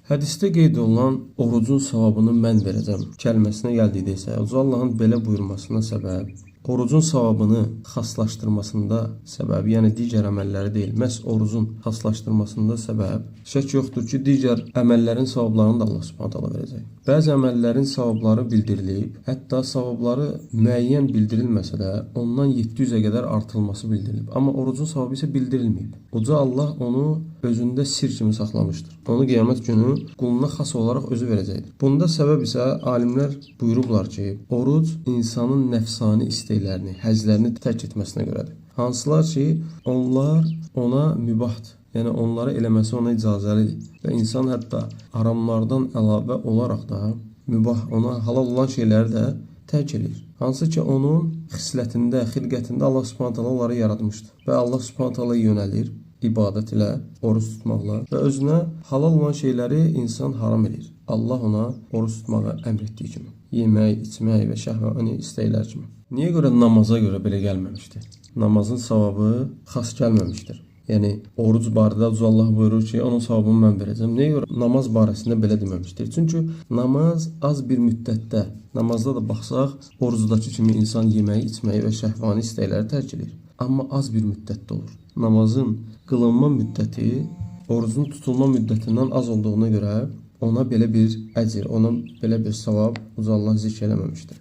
Hədisdə qeyd olunan orucun savabını mən verəcəm kəlməsinə gəldikdə isə, Uca Allahın belə buyurmasına səbəb, orucun savabını xaslaşdırmasında səbəb, yəni digər əməlləri deyil, məhz orucun xaslaşdırmasında səbəb, şək yoxdur ki, digər əməllərin savablarını da Allah Subhanahu taala verəcək. Bəzi əməllərin savabları bildirilib, hətta savabları müəyyən bildirilməsə də, ondan 700-ə qədər artırılması bildirilib. Amma orucun savabı isə bildirilməyib. Uca Allah onu özündə sir kimi saxlamışdır. Onu qiyamət günü quluna xas olaraq özü verəcəkdir. Bunda səbəb isə alimlər buyurublar ki, oruc insanın nəfsani istəklərini, həzlərini tərk etməsinə görədir. Hansılar ki, onlar ona mübahdır. Yəni onları eləməsi ona icazəlidir. Və insan hətta haramlardan əlavə olaraq da mübah, ona halal olan şeyləri də tərk edir. Hansı ki, onun xislətində, xilqətində Allah Subhanahu taala onları yaratmışdır. Və Allah Subhanahu taala yönəlir ibadət ilə, oruç tutmaqla və özünə halal olan şeyləri insan haram edir. Allah ona oruç tutmağı əmr etdiyi kimi, yemək, içmək və şəhvani istəklər kimi. Niyə görə namaza görə belə gəlməmişdir? Namazın savabı xas gəlməmişdir. Yəni, oruc barədə Allah buyurur ki, onun savabını mən verəcəm. Nəyə görə namaz barəsində belə deməmişdir? Çünki namaz az bir müddətdə, namazda da baxsaq, orucdakı kimi insan yeməyi, içməyi və şəhvani istəkləri tərk edir. Amma az bir müddətdə olur. Namazın qılınma müddəti orucun tutulma müddətindən az olduğuna görə ona belə bir əcr, ona belə bir savab Uca Allah zikr eləməmişdir.